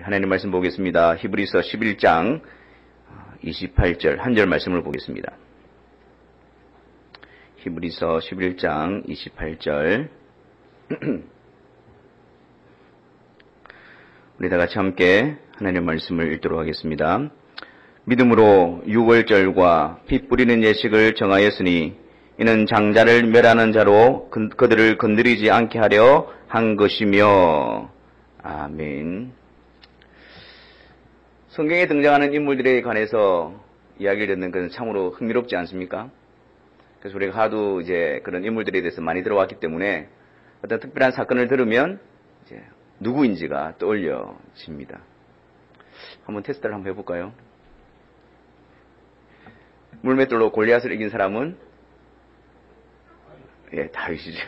하나님 말씀 보겠습니다. 히브리서 11장 28절 한 절 말씀을 보겠습니다. 히브리서 11장 28절 우리 다 같이 함께 하나님의 말씀을 읽도록 하겠습니다. 믿음으로 유월절과 피 뿌리는 예식을 정하였으니 이는 장자를 멸하는 자로 그들을 건드리지 않게 하려 한 것이며. 아멘. 성경에 등장하는 인물들에 관해서 이야기를 듣는 것은 참으로 흥미롭지 않습니까? 그래서 우리가 하도 이제 그런 인물들에 대해서 많이 들어왔기 때문에 어떤 특별한 사건을 들으면 이제 누구인지가 떠올려집니다. 한번 테스트를 한번 해볼까요? 물맷돌로 골리앗을 이긴 사람은 다윗이죠.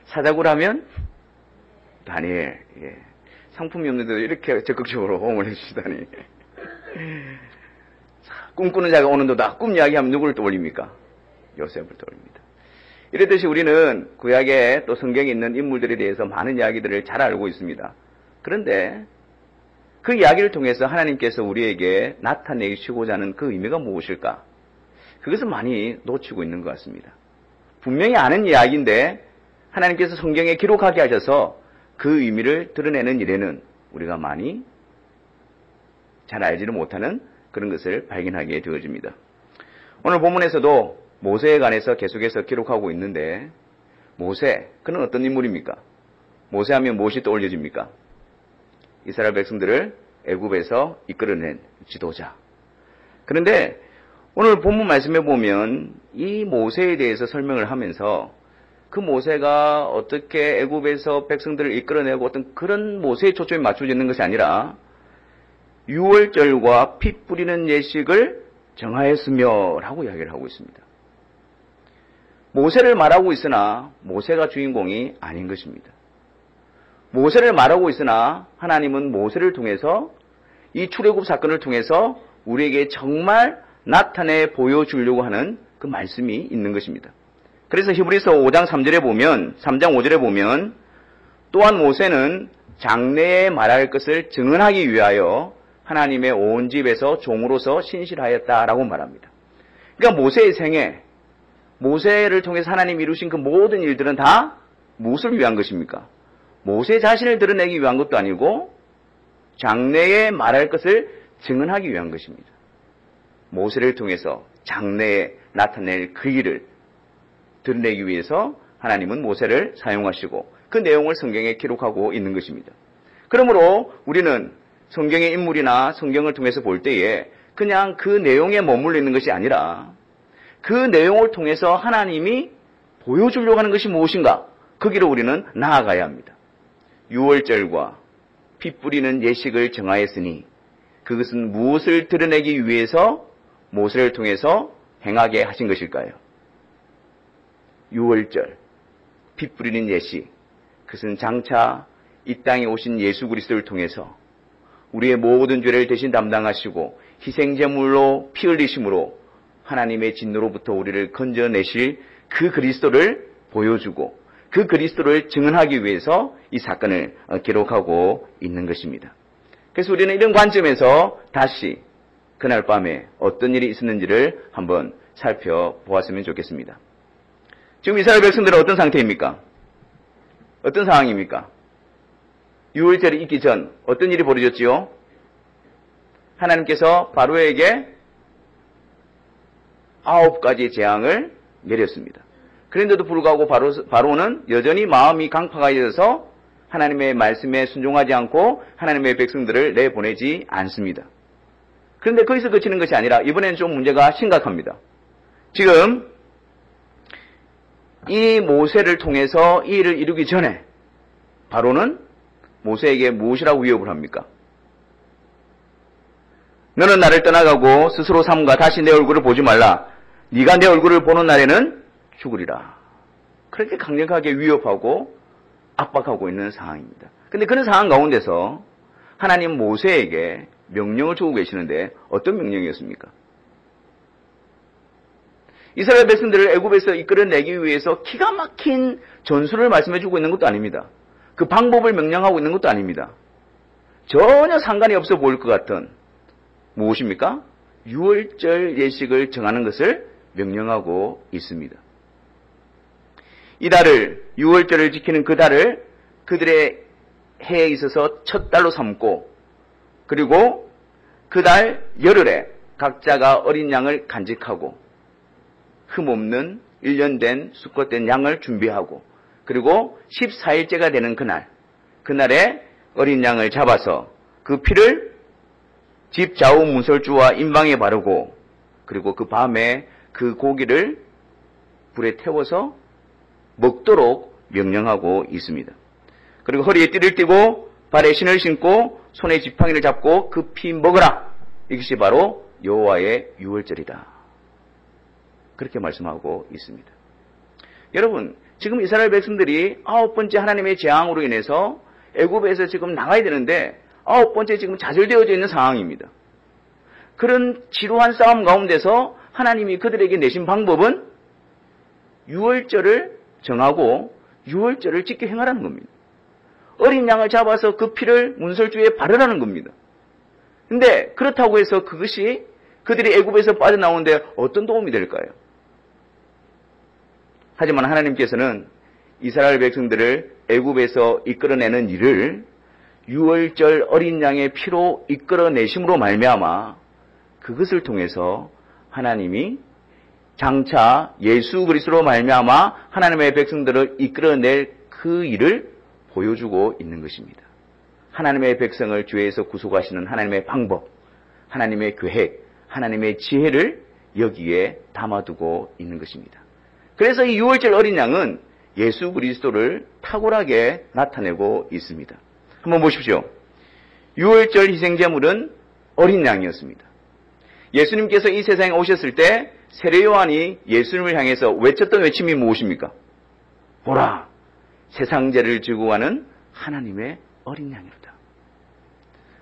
사자굴하면 다니엘. 상품이 없는데도 이렇게 적극적으로 호응을 해주시다니. 꿈꾸는 자가 오는도다. 꿈 이야기하면 누구를 떠올립니까? 요셉을 떠올립니다. 이랬듯이 우리는 구약에 또 성경에 있는 인물들에 대해서 많은 이야기들을 잘 알고 있습니다. 그런데 그 이야기를 통해서 하나님께서 우리에게 나타내시고자 하는 그 의미가 무엇일까? 그것을 많이 놓치고 있는 것 같습니다. 분명히 아는 이야기인데 하나님께서 성경에 기록하게 하셔서 그 의미를 드러내는 일에는 우리가 많이 잘 알지를 못하는 그런 것을 발견하게 되어집니다. 오늘 본문에서도 모세에 관해서 계속해서 기록하고 있는데 모세, 그는 어떤 인물입니까? 모세하면 무엇이 떠올려집니까? 이스라엘 백성들을 애굽에서 이끌어낸 지도자. 그런데 오늘 본문 말씀에 보면 이 모세에 대해서 설명을 하면서 그 모세가 어떻게 애굽에서 백성들을 이끌어내고 어떤 그런 모세의 초점이 맞춰져 있는 것이 아니라 유월절과 피 뿌리는 예식을 정하였으며 라고 이야기를 하고 있습니다. 모세를 말하고 있으나 모세가 주인공이 아닌 것입니다. 모세를 말하고 있으나 하나님은 모세를 통해서 이 출애굽 사건을 통해서 우리에게 정말 나타내 보여주려고 하는 그 말씀이 있는 것입니다. 그래서 히브리서 5장 3절에 보면, 3장 5절에 보면 또한 모세는 장래에 말할 것을 증언하기 위하여 하나님의 온 집에서 종으로서 신실하였다라고 말합니다. 그러니까 모세의 생애, 모세를 통해서 하나님이 이루신 그 모든 일들은 다 무엇을 위한 것입니까? 모세 자신을 드러내기 위한 것도 아니고 장래에 말할 것을 증언하기 위한 것입니다. 모세를 통해서 장래에 나타낼 그 일을 드러내기 위해서 하나님은 모세를 사용하시고 그 내용을 성경에 기록하고 있는 것입니다. 그러므로 우리는 성경의 인물이나 성경을 통해서 볼 때에 그냥 그 내용에 머물러 있는 것이 아니라 그 내용을 통해서 하나님이 보여주려고 하는 것이 무엇인가? 그 길로 우리는 나아가야 합니다. 유월절과 피 뿌리는 예식을 정하였으니 그것은 무엇을 드러내기 위해서 모세를 통해서 행하게 하신 것일까요? 유월절, 피 뿌리는 예식, 그것은 장차 이 땅에 오신 예수 그리스도를 통해서 우리의 모든 죄를 대신 담당하시고 희생제물로 피 흘리심으로 하나님의 진노로부터 우리를 건져내실 그 그리스도를 보여주고 그 그리스도를 증언하기 위해서 이 사건을 기록하고 있는 것입니다. 그래서 우리는 이런 관점에서 다시 그날 밤에 어떤 일이 있었는지를 한번 살펴보았으면 좋겠습니다. 지금 이스라엘 백성들은 어떤 상태입니까? 어떤 상황입니까? 유월절이 있기 전 어떤 일이 벌어졌지요? 하나님께서 바로에게 9가지 재앙을 내렸습니다. 그런데도 불구하고 바로는 여전히 마음이 강팍해져서 하나님의 말씀에 순종하지 않고 하나님의 백성들을 내보내지 않습니다. 그런데 거기서 그치는 것이 아니라 이번에는 좀 문제가 심각합니다. 지금 이 모세를 통해서 이 일을 이루기 전에 바로는 모세에게 무엇이라고 위협을 합니까? 너는 나를 떠나가고 스스로 삼가 다시 내 얼굴을 보지 말라. 네가 내 얼굴을 보는 날에는 죽으리라. 그렇게 강력하게 위협하고 압박하고 있는 상황입니다. 그런데 그런 상황 가운데서 하나님 모세에게 명령을 주고 계시는데 어떤 명령이었습니까? 이스라엘 백성들을 애굽에서 이끌어내기 위해서 기가 막힌 전술을 말씀해주고 있는 것도 아닙니다. 그 방법을 명령하고 있는 것도 아닙니다. 전혀 상관이 없어 보일 것 같은 무엇입니까? 유월절 예식을 정하는 것을 명령하고 있습니다. 이 달을, 유월절을 지키는 그 달을 그들의 해에 있어서 첫 달로 삼고, 그리고 그 달 열흘에 각자가 어린 양을 간직하고 흠없는 1년 된 수컷된 양을 준비하고, 그리고 14일째가 되는 그날에 어린 양을 잡아서 그 피를 집 좌우 문설주와 임방에 바르고, 그리고 그 밤에 그 고기를 불에 태워서 먹도록 명령하고 있습니다. 그리고 허리에 띠를 띠고 발에 신을 신고 손에 지팡이를 잡고 그 피 먹으라. 이것이 바로 여호와의 유월절이다. 그렇게 말씀하고 있습니다. 여러분, 지금 이스라엘 백성들이 9번째 하나님의 재앙으로 인해서 애굽에서 지금 나가야 되는데 9번째 지금 좌절되어져 있는 상황입니다. 그런 지루한 싸움 가운데서 하나님이 그들에게 내신 방법은 유월절을 정하고 유월절을 지켜 행하라는 겁니다. 어린 양을 잡아서 그 피를 문설주에 바르라는 겁니다. 근데 그렇다고 해서 그것이 그들이 애굽에서 빠져나오는데 어떤 도움이 될까요? 하지만 하나님께서는 이스라엘 백성들을 애굽에서 이끌어내는 일을 유월절 어린 양의 피로 이끌어내심으로 말미암아 그것을 통해서 하나님이 장차 예수 그리스도로 말미암아 하나님의 백성들을 이끌어낼 그 일을 보여주고 있는 것입니다. 하나님의 백성을 죄에서 구속하시는 하나님의 방법, 하나님의 계획, 하나님의 지혜를 여기에 담아두고 있는 것입니다. 그래서 이 유월절 어린 양은 예수 그리스도를 탁월하게 나타내고 있습니다. 한번 보십시오. 유월절 희생제물은 어린 양이었습니다. 예수님께서 이 세상에 오셨을 때 세례 요한이 예수님을 향해서 외쳤던 외침이 무엇입니까? 보라, 세상 죄를 지고 가는 하나님의 어린 양이로다.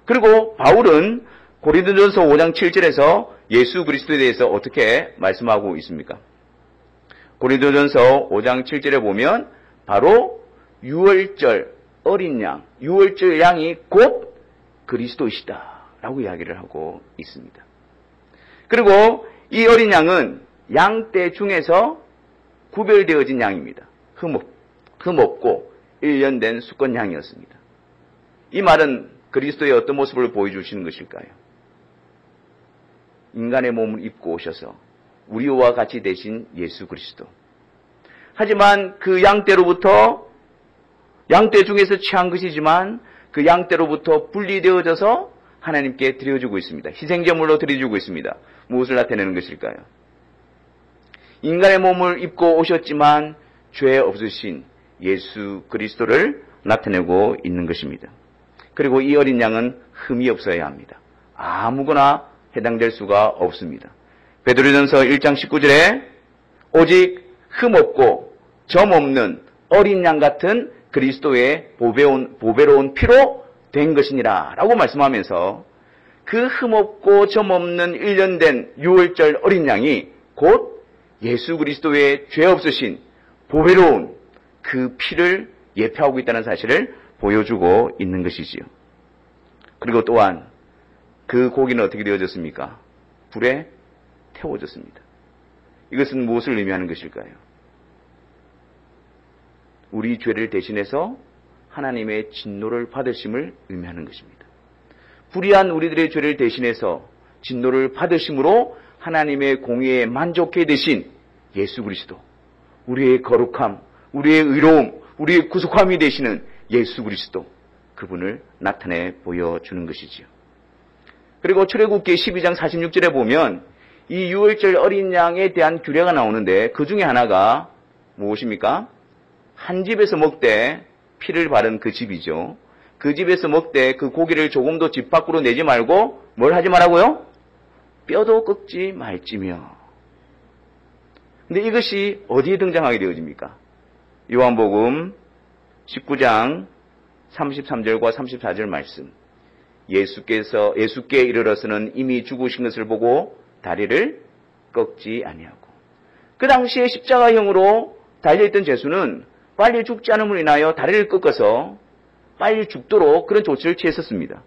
그리고 바울은 고린도전서 5장 7절에서 예수 그리스도에 대해서 어떻게 말씀하고 있습니까? 고린도전서 5장 7절에 보면 바로 유월절 어린 양, 유월절 양이 곧 그리스도이시다 라고 이야기를 하고 있습니다. 그리고 이 어린 양은 양떼 중에서 구별되어진 양입니다. 흠없고 1년 된 수컷 양이었습니다. 이 말은 그리스도의 어떤 모습을 보여주시는 것일까요? 인간의 몸을 입고 오셔서 우리와 같이 되신 예수 그리스도. 하지만 그 양떼로부터, 양떼 중에서 취한 것이지만 그 양떼로부터 분리되어져서 하나님께 드려주고 있습니다. 희생제물로 드려주고 있습니다. 무엇을 나타내는 것일까요? 인간의 몸을 입고 오셨지만 죄 없으신 예수 그리스도를 나타내고 있는 것입니다. 그리고 이 어린 양은 흠이 없어야 합니다. 아무거나 해당될 수가 없습니다. 베드로전서 1장 19절에 오직 흠없고 점없는 어린 양 같은 그리스도의 보배로운 피로 된 것이니라 라고 말씀하면서 그 흠없고 점없는 1년 된 유월절 어린 양이 곧 예수 그리스도의 죄 없으신 보배로운 그 피를 예표하고 있다는 사실을 보여주고 있는 것이지요. 그리고 또한 그 고기는 어떻게 되어졌습니까? 불에 태워졌습니다. 이것은 무엇을 의미하는 것일까요? 우리 죄를 대신해서 하나님의 진노를 받으심을 의미하는 것입니다. 불의한 우리들의 죄를 대신해서 진노를 받으심으로 하나님의 공의에 만족해 되신 예수 그리스도, 우리의 거룩함, 우리의 의로움, 우리의 구속함이 되시는 예수 그리스도, 그분을 나타내 보여주는 것이지요. 그리고 출애굽기 12장 46절에 보면 이 유월절 어린 양에 대한 규례가 나오는데 그 중에 하나가 무엇입니까? 한 집에서 먹되 피를 바른 그 집이죠. 그 집에서 먹되 그 고기를 조금도 집 밖으로 내지 말고 뭘 하지 말라고요? 뼈도 꺾지 말지며. 근데 이것이 어디에 등장하게 되어집니까? 요한복음 19장 33절과 34절 말씀. 예수께 이르러서는 이미 죽으신 것을 보고 다리를 꺾지 아니하고. 그 당시에 십자가형으로 달려있던 예수는 빨리 죽지 않음으로 인하여 다리를 꺾어서 빨리 죽도록 그런 조치를 취했었습니다.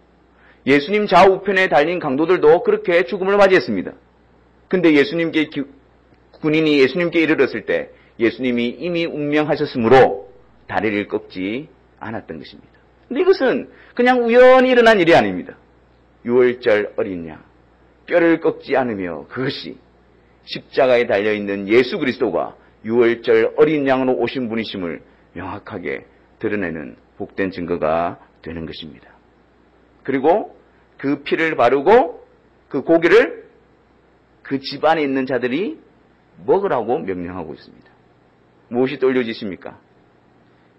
예수님 좌우편에 달린 강도들도 그렇게 죽음을 맞이했습니다. 근데 군인이 예수님께 이르렀을 때 예수님이 이미 운명하셨으므로 다리를 꺾지 않았던 것입니다. 근데 이것은 그냥 우연히 일어난 일이 아닙니다. 유월절 어린 양, 뼈를 꺾지 않으며 그것이 십자가에 달려있는 예수 그리스도가 유월절 어린 양으로 오신 분이심을 명확하게 드러내는 복된 증거가 되는 것입니다. 그리고 그 피를 바르고 그 고기를 그 집안에 있는 자들이 먹으라고 명령하고 있습니다. 무엇이 떠올려지십니까?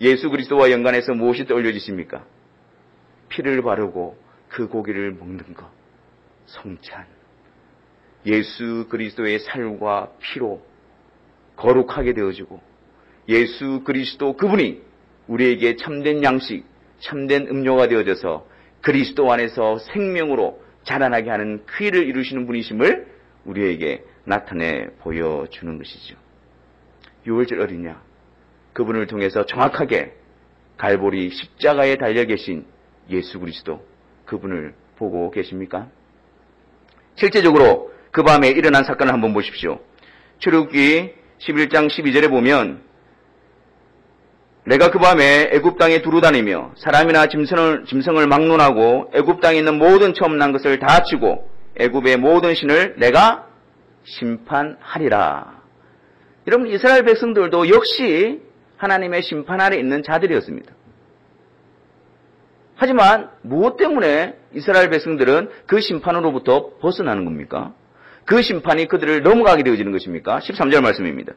예수 그리스도와 연관해서 무엇이 떠올려지십니까? 피를 바르고 그 고기를 먹는 것, 성찬. 예수 그리스도의 살과 피로 거룩하게 되어지고 예수 그리스도 그분이 우리에게 참된 양식, 참된 음료가 되어져서 그리스도 안에서 생명으로 자라나게 하는 그 일을 이루시는 분이심을 우리에게 나타내 보여주는 것이죠. 유월절 어린 양, 그분을 통해서 정확하게 갈보리 십자가에 달려 계신 예수 그리스도, 그분을 보고 계십니까? 실제적으로 그 밤에 일어난 사건을 한번 보십시오. 출애굽기 11장 12절에 보면 내가 그 밤에 애굽 땅에 두루 다니며 사람이나 짐승을 막론하고 애굽 땅에 있는 모든 처음 난 것을 다 치고 애굽의 모든 신을 내가 심판하리라. 여러분, 이스라엘 백성들도 역시 하나님의 심판 아래 있는 자들이었습니다. 하지만 무엇 때문에 이스라엘 백성들은 그 심판으로부터 벗어나는 겁니까? 그 심판이 그들을 넘어가게 되어지는 것입니까? 13절 말씀입니다.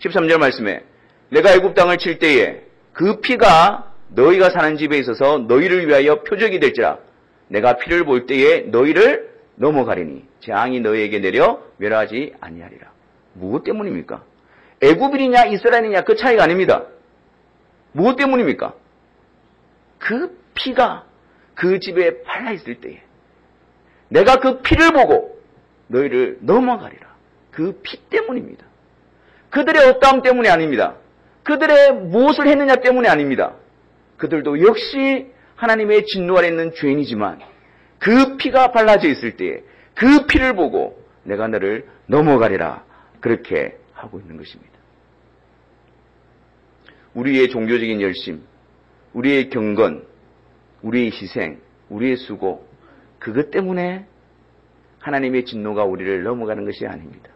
13절 말씀에 내가 애굽 땅을 칠 때에 그 피가 너희가 사는 집에 있어서 너희를 위하여 표적이 될지라. 내가 피를 볼 때에 너희를 넘어가리니 재앙이 너희에게 내려 멸하지 아니하리라. 무엇 때문입니까? 애굽인이냐 이스라엘이냐 그 차이가 아닙니다. 무엇 때문입니까? 그 피가 그 집에 발라있을 때에 내가 그 피를 보고 너희를 넘어가리라. 그 피 때문입니다. 그들의 어떠함 때문이 아닙니다. 그들의 무엇을 했느냐 때문이 아닙니다. 그들도 역시 하나님의 진노 아래 있는 죄인이지만 그 피가 발라져 있을 때에 그 피를 보고 내가 너를 넘어가리라. 그렇게 하고 있는 것입니다. 우리의 종교적인 열심, 우리의 경건, 우리의 희생, 우리의 수고, 그것 때문에 하나님의 진노가 우리를 넘어가는 것이 아닙니다.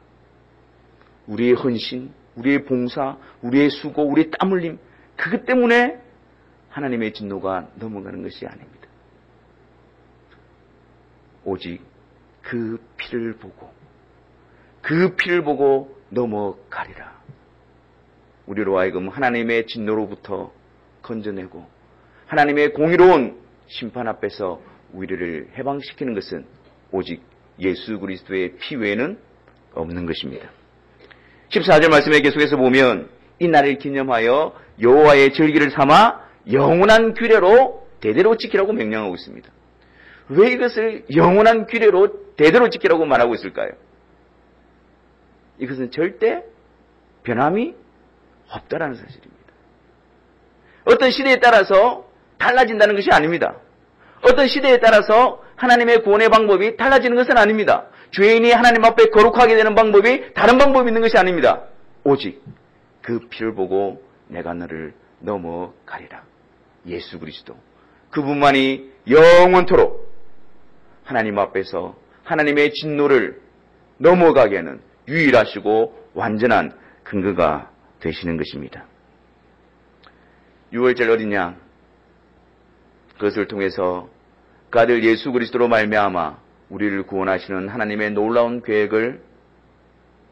우리의 헌신, 우리의 봉사, 우리의 수고, 우리의 땀 흘림, 그것 때문에 하나님의 진노가 넘어가는 것이 아닙니다. 오직 그 피를 보고 넘어가리라. 우리로 하여금 하나님의 진노로부터 건져내고 하나님의 공의로운 심판 앞에서 우리를 해방시키는 것은 오직 예수 그리스도의 피 외에는 없는 것입니다. 14절 말씀에 계속해서 보면 이 날을 기념하여 여호와의 절기를 삼아 영원한 규례로 대대로 지키라고 명령하고 있습니다. 왜 이것을 영원한 규례로 대대로 지키라고 말하고 있을까요? 이것은 절대 변함이 없다라는 사실입니다. 어떤 시대에 따라서 달라진다는 것이 아닙니다. 어떤 시대에 따라서 하나님의 구원의 방법이 달라지는 것은 아닙니다. 죄인이 하나님 앞에 거룩하게 되는 방법이 다른 방법이 있는 것이 아닙니다. 오직 그 피를 보고 내가 너를 넘어가리라. 예수 그리스도. 그분만이 영원토록 하나님 앞에서 하나님의 진노를 넘어가게 하는 유일하시고 완전한 근거가 되시는 것입니다. 유월절 어린 양, 그것을 통해서 그 아들 예수 그리스도로 말미암아 우리를 구원하시는 하나님의 놀라운 계획을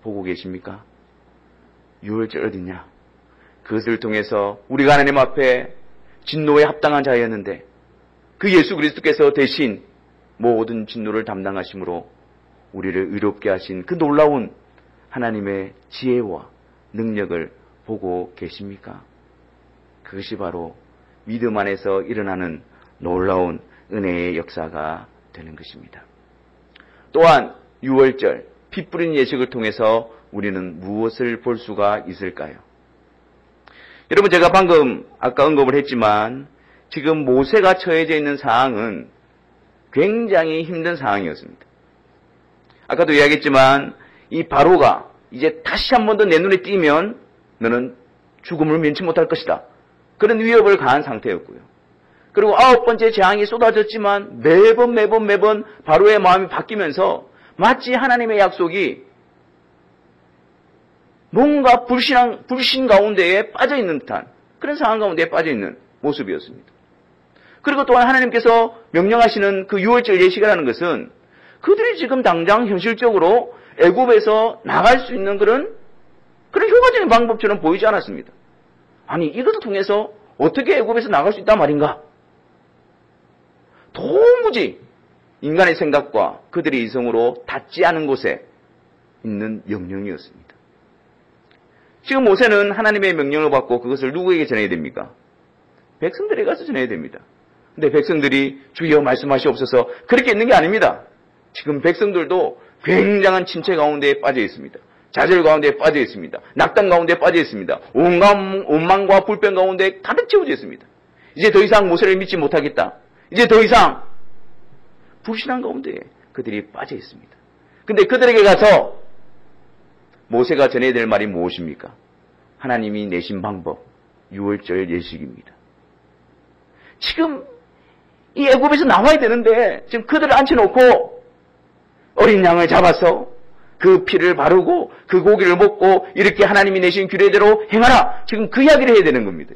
보고 계십니까? 유월절 어린 양, 그것을 통해서 우리가 하나님 앞에 진노에 합당한 자였는데 그 예수 그리스도께서 대신 모든 진노를 담당하심으로 우리를 의롭게 하신 그 놀라운 하나님의 지혜와 능력을 보고 계십니까? 그것이 바로 믿음 안에서 일어나는 놀라운 은혜의 역사가 되는 것입니다. 또한 유월절 피 뿌린 예식을 통해서 우리는 무엇을 볼 수가 있을까요? 여러분, 제가 방금 아까 언급을 했지만 지금 모세가 처해져 있는 상황은 굉장히 힘든 상황이었습니다. 아까도 이야기했지만 이 바로가 이제 다시 한 번 더 내 눈에 띄면 너는 죽음을 면치 못할 것이다. 그런 위협을 가한 상태였고요. 그리고 9번째 재앙이 쏟아졌지만 매번 바로의 마음이 바뀌면서 마치 하나님의 약속이 뭔가 불신 가운데에 빠져있는 듯한 그런 상황 가운데에 빠져있는 모습이었습니다. 그리고 또한 하나님께서 명령하시는 그 6월절 예식이라는 것은 그들이 지금 당장 현실적으로 애굽에서 나갈 수 있는 그런 효과적인 방법처럼 보이지 않았습니다. 아니, 이것을 통해서 어떻게 애굽에서 나갈 수 있단 말인가? 도무지 인간의 생각과 그들의 이성으로 닿지 않은 곳에 있는 명령이었습니다. 지금 모세는 하나님의 명령을 받고 그것을 누구에게 전해야 됩니까? 백성들에게 가서 전해야 됩니다. 근데 백성들이 주여 말씀하시옵소서 그렇게 있는 게 아닙니다. 지금 백성들도 굉장한 침체 가운데에 빠져 있습니다. 좌절 가운데에 빠져 있습니다. 낙담 가운데에 빠져 있습니다. 원망과 불평 가운데 가득 채워져 있습니다. 이제 더 이상 모세를 믿지 못하겠다. 이제 더 이상 불신한 가운데에 그들이 빠져 있습니다. 근데 그들에게 가서 모세가 전해야 될 말이 무엇입니까? 하나님이 내신 방법, 6월절 예식입니다. 지금 이 애굽에서 나와야 되는데 지금 그들을 앉혀놓고 어린 양을 잡아서 그 피를 바르고 그 고기를 먹고 이렇게 하나님이 내신 규례대로 행하라. 지금 그 이야기를 해야 되는 겁니다.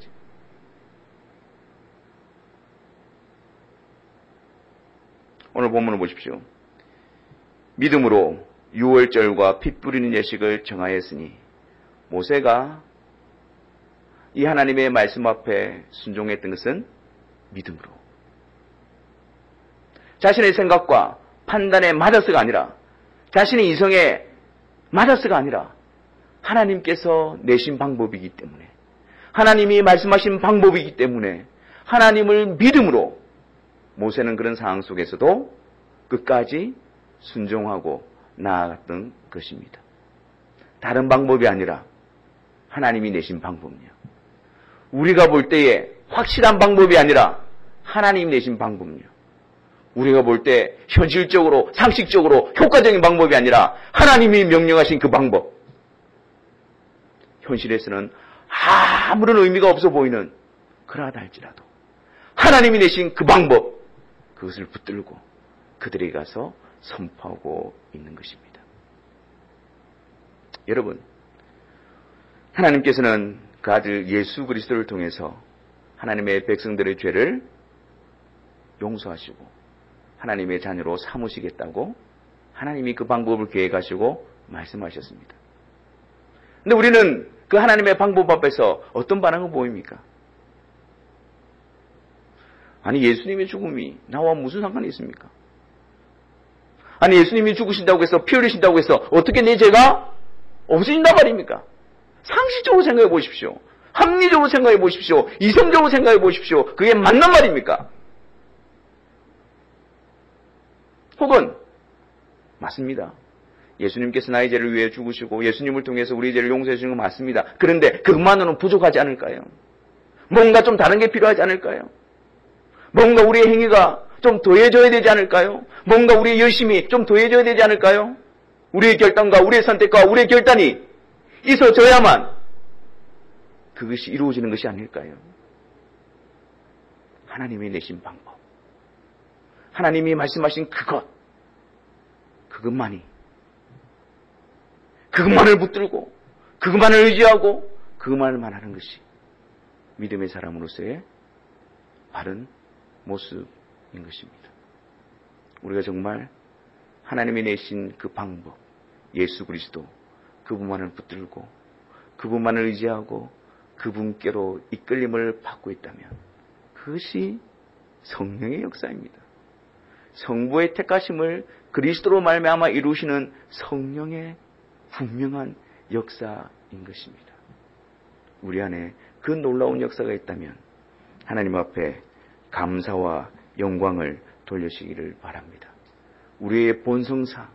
오늘 본문을 보십시오. 믿음으로 6월절과 피 뿌리는 예식을 정하였으니 모세가 이 하나님의 말씀 앞에 순종했던 것은 믿음으로. 자신의 생각과 판단에 맞아서가 아니라 자신의 이성에 맞아서가 아니라 하나님께서 내신 방법이기 때문에 하나님이 말씀하신 방법이기 때문에 하나님을 믿음으로 모세는 그런 상황 속에서도 끝까지 순종하고 나아갔던 것입니다. 다른 방법이 아니라 하나님이 내신 방법이요. 우리가 볼 때에 확실한 방법이 아니라 하나님이 내신 방법이요. 우리가 볼 때 현실적으로 상식적으로 효과적인 방법이 아니라 하나님이 명령하신 그 방법. 현실에서는 아무런 의미가 없어 보이는 그러하다 할지라도 하나님이 내신 그 방법, 그것을 붙들고 그들에게 가서 선포하고 있는 것입니다. 여러분, 하나님께서는 그 아들 예수 그리스도를 통해서 하나님의 백성들의 죄를 용서하시고 하나님의 자녀로 삼으시겠다고 하나님이 그 방법을 계획하시고 말씀하셨습니다. 근데 우리는 그 하나님의 방법 앞에서 어떤 반응을 보입니까? 아니, 예수님의 죽음이 나와 무슨 상관이 있습니까? 아니, 예수님이 죽으신다고 해서 피 흘리신다고 해서 어떻게 내 죄가 없어진단 말입니까? 상식적으로 생각해 보십시오. 합리적으로 생각해 보십시오. 이성적으로 생각해 보십시오. 그게 맞는 말입니까? 혹은 맞습니다. 예수님께서 나의 죄를 위해 죽으시고 예수님을 통해서 우리 죄를 용서해 주시는 건 맞습니다. 그런데 그것만으로는 부족하지 않을까요? 뭔가 좀 다른 게 필요하지 않을까요? 뭔가 우리의 행위가 좀 더해져야 되지 않을까요? 뭔가 우리의 열심이 좀 더해져야 되지 않을까요? 우리의 결단과 우리의 선택과 우리의 결단이 있어져야만 그것이 이루어지는 것이 아닐까요? 하나님이 내신 방법, 하나님이 말씀하신 그것만을 붙들고 그것만을 의지하고 그것만을 하는 것이 믿음의 사람으로서의 바른 모습인 것입니다. 우리가 정말 하나님이 내신 그 방법, 예수 그리스도, 그분만을 붙들고 그분만을 의지하고 그분께로 이끌림을 받고 있다면 그것이 성령의 역사입니다. 성부의 택하심을 그리스도로 말미암아 이루시는 성령의 분명한 역사인 것입니다. 우리 안에 그 놀라운 역사가 있다면 하나님 앞에 감사와 영광을 돌려주시기를 바랍니다. 우리의 본성상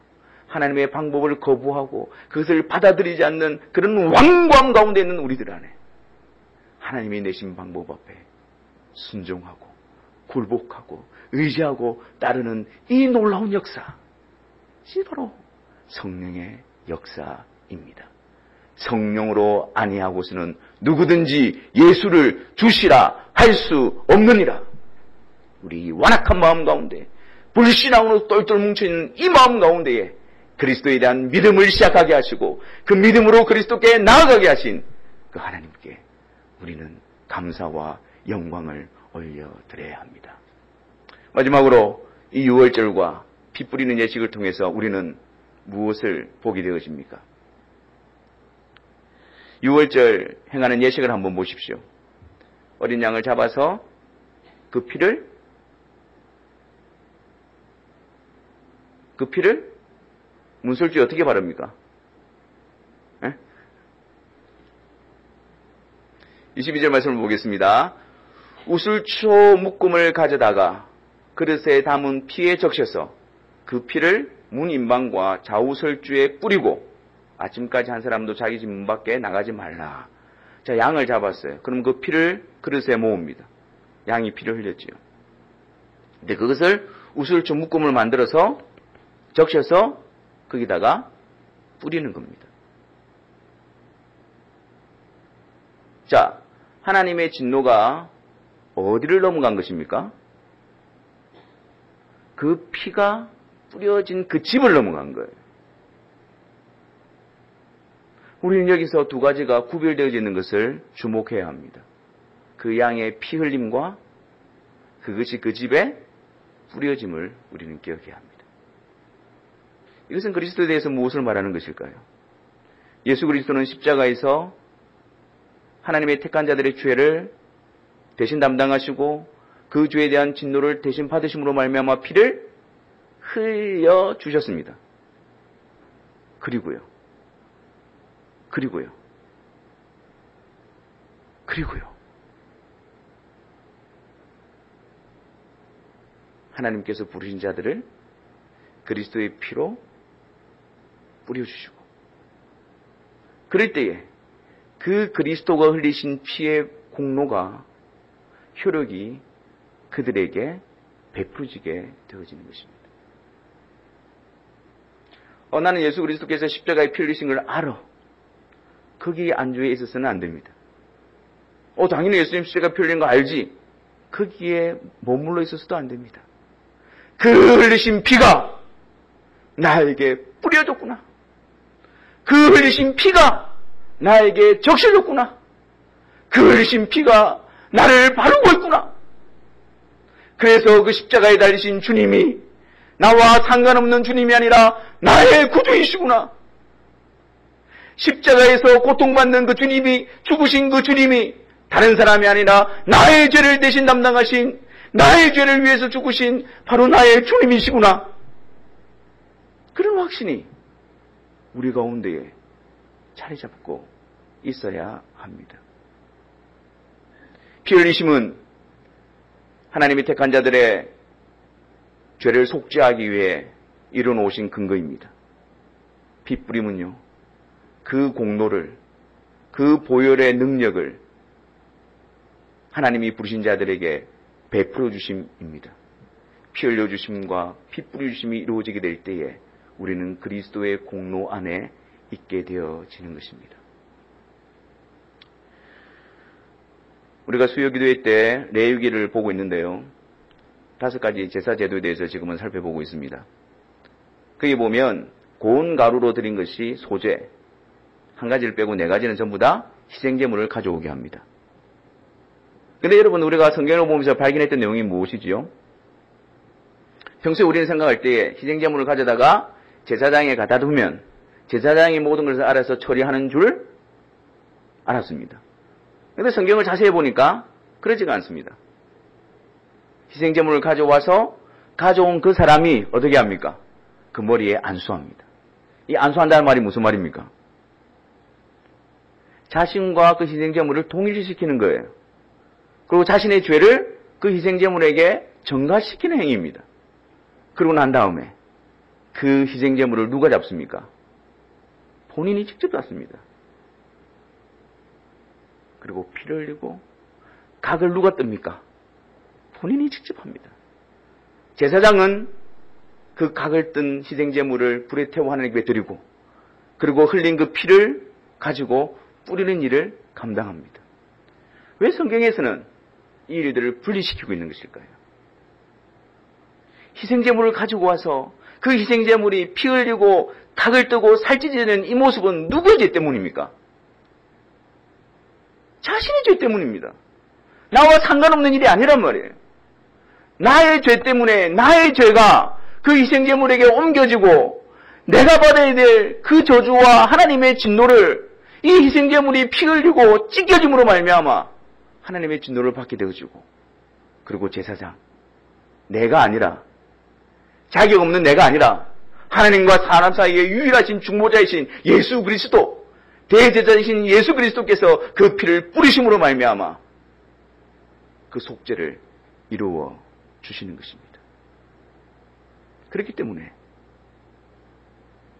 하나님의 방법을 거부하고 그것을 받아들이지 않는 그런 완고함 가운데 있는 우리들 안에 하나님이 내신 방법 앞에 순종하고 굴복하고 의지하고 따르는 이 놀라운 역사, 이 바로 성령의 역사입니다. 성령으로 아니하고서는 누구든지 예수를 주시라 할 수 없느니라. 우리 완악한 마음 가운데, 불신앙으로 똘똘 뭉쳐있는 이 마음 가운데에 그리스도에 대한 믿음을 시작하게 하시고 그 믿음으로 그리스도께 나아가게 하신 그 하나님께 우리는 감사와 영광을 올려드려야 합니다. 마지막으로 이 6월절과 피 뿌리는 예식을 통해서 우리는 무엇을 보게 되어집니까? 6월절 행하는 예식을 한번 보십시오. 어린 양을 잡아서 그 피를 문설주에 어떻게 바릅니까? 22절 말씀을 보겠습니다. 우슬초 묶음을 가져다가 그릇에 담은 피에 적셔서 그 피를 문 인방과 좌우설주에 뿌리고 아침까지 한 사람도 자기 집 문 밖에 나가지 말라. 자, 양을 잡았어요. 그럼 그 피를 그릇에 모읍니다. 양이 피를 흘렸지요. 근데 그것을 우슬초 묶음을 만들어서 적셔서 거기다가 뿌리는 겁니다. 자, 하나님의 진노가 어디를 넘어간 것입니까? 그 피가 뿌려진 그 집을 넘어간 거예요. 우리는 여기서 두 가지가 구별되어 있는 것을 주목해야 합니다. 그 양의 피 흘림과 그것이 그 집에 뿌려짐을 우리는 기억해야 합니다. 이것은 그리스도에 대해서 무엇을 말하는 것일까요? 예수 그리스도는 십자가에서 하나님의 택한 자들의 죄를 대신 담당하시고 그 죄에 대한 진노를 대신 받으심으로 말미암아 피를 흘려 주셨습니다. 그리고요. 하나님께서 부르신 자들을 그리스도의 피로 뿌려주시고, 그럴 때에 그 그리스도가 흘리신 피의 공로가, 효력이 그들에게 베풀어지게 되어지는 것입니다. 나는 예수 그리스도께서 십자가에 피 흘리신 걸 알아. 거기에 안주해 있어서는 안 됩니다. 당연히 예수님 십자가에 피 흘린 거 알지. 거기에 머물러 있어서도 안 됩니다. 그 흘리신 피가 나에게 뿌려졌구나. 그 흘리신 피가 나에게 적셔졌구나. 그 흘리신 피가 나를 바르고 있구나. 그래서 그 십자가에 달리신 주님이 나와 상관없는 주님이 아니라 나의 구주이시구나. 십자가에서 고통받는 그 주님이, 죽으신 그 주님이 다른 사람이 아니라 나의 죄를 대신 담당하신, 나의 죄를 위해서 죽으신 바로 나의 주님이시구나. 그런 확신이 우리 가운데에 자리 잡고 있어야 합니다. 피 흘리심은 하나님이 택한 자들의 죄를 속죄하기 위해 이뤄놓으신 근거입니다. 피 뿌림은요, 그 공로를, 그 보혈의 능력을 하나님이 부르신 자들에게 베풀어 주심입니다. 피 흘려 주심과 피 뿌려 주심이 이루어지게 될 때에 우리는 그리스도의 공로 안에 있게 되어지는 것입니다. 우리가 수요기도회 때 레위기를 보고 있는데요. 5가지 제사 제도에 대해서 지금은 살펴보고 있습니다. 거기 보면 고운 가루로 드린 것이 소제, 한 가지를 빼고 4가지는 전부 다 희생제물을 가져오게 합니다. 근데 여러분, 우리가 성경을 보면서 발견했던 내용이 무엇이지요? 평소에 우리는 생각할 때 희생제물을 가져다가 제사장에 갖다 두면 제사장이 모든 것을 알아서 처리하는 줄 알았습니다. 그런데 성경을 자세히 보니까 그러지가 않습니다. 희생제물을 가져와서 가져온 그 사람이 어떻게 합니까? 그 머리에 안수합니다. 이 안수한다는 말이 무슨 말입니까? 자신과 그 희생제물을 동일시키는 거예요. 그리고 자신의 죄를 그 희생제물에게 전가시키는 행위입니다. 그러고 난 다음에 그 희생제물을 누가 잡습니까? 본인이 직접 잡습니다. 그리고 피를 흘리고 각을 누가 뜹니까? 본인이 직접 합니다. 제사장은 그 각을 뜬 희생제물을 불에 태워 하나님께 드리고 그리고 흘린 그 피를 가지고 뿌리는 일을 감당합니다. 왜 성경에서는 이 일들을 분리시키고 있는 것일까요? 희생제물을 가지고 와서 그 희생제물이 피 흘리고 닭을 뜨고 살찌지는 이 모습은 누구의 죄 때문입니까? 자신의 죄 때문입니다. 나와 상관없는 일이 아니란 말이에요. 나의 죄 때문에 나의 죄가 그 희생제물에게 옮겨지고 내가 받아야 될 그 저주와 하나님의 진노를 이 희생제물이 피 흘리고 찢겨짐으로 말미암아 하나님의 진노를 받게 되어지고 그리고 제사장 내가 아니라 자격 없는 내가 아니라 하나님과 사람 사이에 유일하신 중보자이신 예수 그리스도 대제사장이신 예수 그리스도께서 그 피를 뿌리심으로 말미암아 그 속죄를 이루어 주시는 것입니다. 그렇기 때문에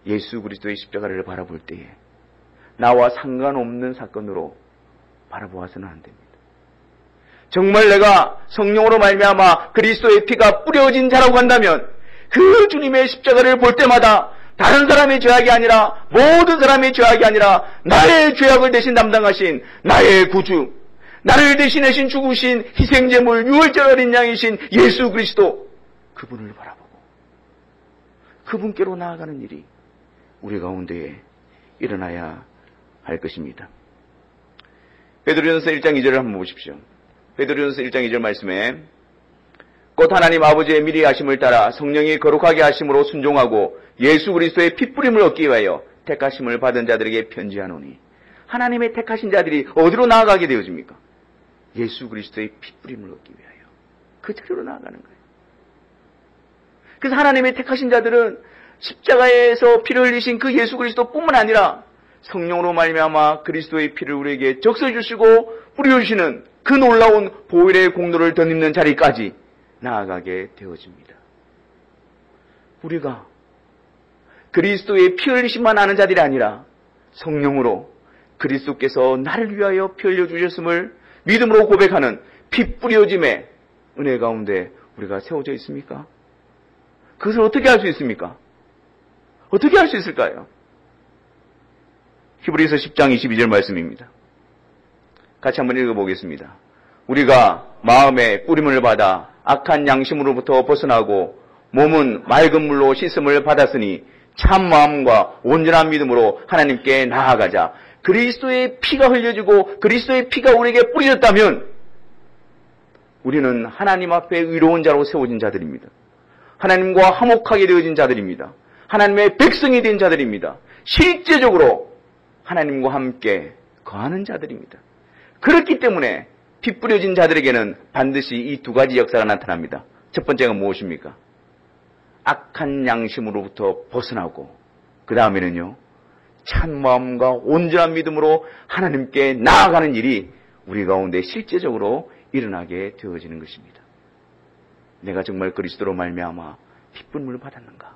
예수 그리스도의 십자가를 바라볼 때에 나와 상관없는 사건으로 바라보아서는 안 됩니다. 정말 내가 성령으로 말미암아 그리스도의 피가 뿌려진 자라고 한다면 그 주님의 십자가를 볼 때마다 다른 사람의 죄악이 아니라 모든 사람의 죄악이 아니라 나의 죄악을 대신 담당하신 나의 구주 나를 대신하신 죽으신 희생제물 유월절 어린 양이신 예수 그리스도 그분을 바라보고 그분께로 나아가는 일이 우리 가운데에 일어나야 할 것입니다. 베드로전서 1장 2절을 한번 보십시오. 베드로전서 1장 2절 말씀에 곧 하나님 아버지의 미리 하심을 따라 성령이 거룩하게 하심으로 순종하고 예수 그리스도의 핏부림을 얻기 위하여 택하심을 받은 자들에게 편지하노니 하나님의 택하신 자들이 어디로 나아가게 되어집니까? 예수 그리스도의 핏부림을 얻기 위하여 그 자리로 나아가는 거예요. 그래서 하나님의 택하신 자들은 십자가에서 피를 흘리신 그 예수 그리스도뿐만 아니라 성령으로 말미암아 그리스도의 피를 우리에게 적셔 주시고 뿌려주시는 그 놀라운 보혈의 공로를 덧입는 자리까지 나아가게 되어집니다. 우리가 그리스도의 피 흘리심만 아는 자들이 아니라 성령으로 그리스도께서 나를 위하여 피 흘려 주셨음을 믿음으로 고백하는 피 뿌려짐의 은혜 가운데 우리가 세워져 있습니까? 그것을 어떻게 할 수 있습니까? 어떻게 할 수 있을까요? 히브리서 10장 22절 말씀입니다. 같이 한번 읽어보겠습니다. 우리가 마음에 뿌림을 받아 악한 양심으로부터 벗어나고 몸은 맑은 물로 씻음을 받았으니 참 마음과 온전한 믿음으로 하나님께 나아가자. 그리스도의 피가 흘려지고 그리스도의 피가 우리에게 뿌려졌다면 우리는 하나님 앞에 의로운 자로 세워진 자들입니다. 하나님과 화목하게 되어진 자들입니다. 하나님의 백성이 된 자들입니다. 실제적으로 하나님과 함께 거하는 자들입니다. 그렇기 때문에 피 뿌려진 자들에게는 반드시 이 두 가지 역사가 나타납니다. 첫 번째가 무엇입니까? 악한 양심으로부터 벗어나고 그 다음에는요 참 마음과 온전한 믿음으로 하나님께 나아가는 일이 우리 가운데 실제적으로 일어나게 되어지는 것입니다. 내가 정말 그리스도로 말미암아 핏불물을 받았는가?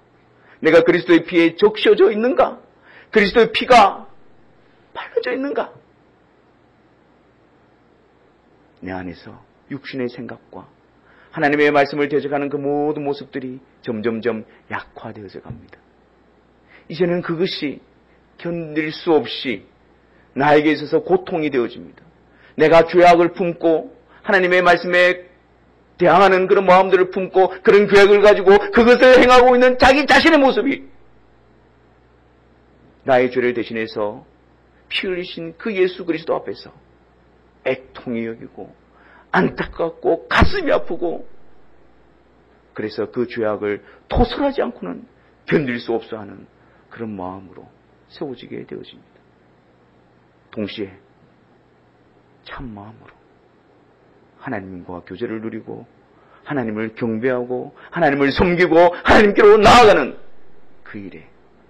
내가 그리스도의 피에 적셔져 있는가? 그리스도의 피가 발라져 있는가? 내 안에서 육신의 생각과 하나님의 말씀을 대적하는 그 모든 모습들이 점점점 약화되어져 갑니다. 이제는 그것이 견딜 수 없이 나에게 있어서 고통이 되어집니다. 내가 죄악을 품고 하나님의 말씀에 대항하는 그런 마음들을 품고 그런 계획을 가지고 그것을 행하고 있는 자기 자신의 모습이 나의 죄를 대신해서 피 흘리신 그 예수 그리스도 앞에서 애통이 여기고 안타깝고 가슴이 아프고 그래서 그 죄악을 토설하지 않고는 견딜 수 없어 하는 그런 마음으로 세워지게 되어집니다. 동시에 참 마음으로 하나님과 교제를 누리고 하나님을 경배하고 하나님을 섬기고 하나님께로 나아가는 그 일에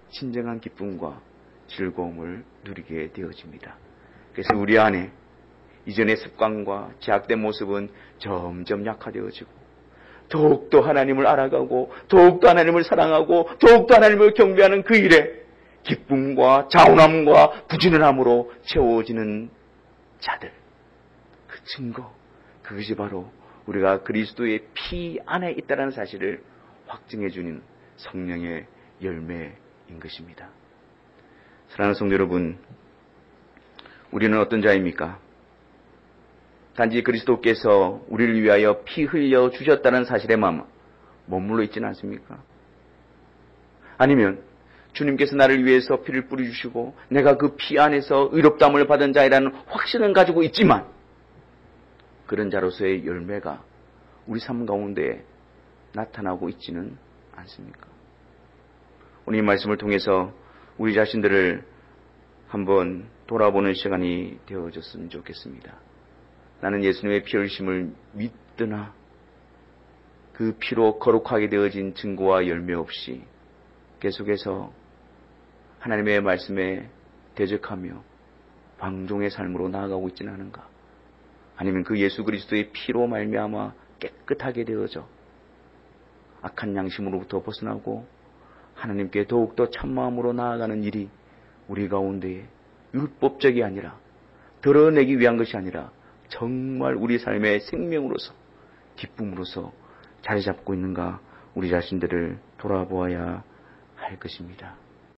진정한 기쁨과 즐거움을 누리게 되어집니다. 그래서 우리 안에 이전의 습관과 제약된 모습은 점점 약화되어지고 더욱더 하나님을 알아가고 더욱더 하나님을 사랑하고 더욱더 하나님을 경배하는 그 일에 기쁨과 자원함과 부지런함으로 채워지는 자들, 그 증거, 그것이 바로 우리가 그리스도의 피 안에 있다는 사실을 확증해 주는 성령의 열매인 것입니다. 사랑하는 성도 여러분, 우리는 어떤 자입니까? 단지 그리스도께서 우리를 위하여 피 흘려 주셨다는 사실에만 머물러 있지는 않습니까? 아니면 주님께서 나를 위해서 피를 뿌려주시고 내가 그 피 안에서 의롭다함을 받은 자이라는 확신은 가지고 있지만 그런 자로서의 열매가 우리 삶 가운데 나타나고 있지는 않습니까? 오늘 이 말씀을 통해서 우리 자신들을 한번 돌아보는 시간이 되어졌으면 좋겠습니다. 나는 예수님의 피 흘리심을 믿드나 그 피로 거룩하게 되어진 증거와 열매 없이 계속해서 하나님의 말씀에 대적하며 방종의 삶으로 나아가고 있지는 않은가? 아니면 그 예수 그리스도의 피로 말미암아 깨끗하게 되어져 악한 양심으로부터 벗어나고 하나님께 더욱더 참마음으로 나아가는 일이 우리 가운데에 율법적이 아니라 드러내기 위한 것이 아니라 정말 우리 삶의 생명으로서 기쁨으로서 자리 잡고 있는가 우리 자신들을 돌아보아야 할 것입니다.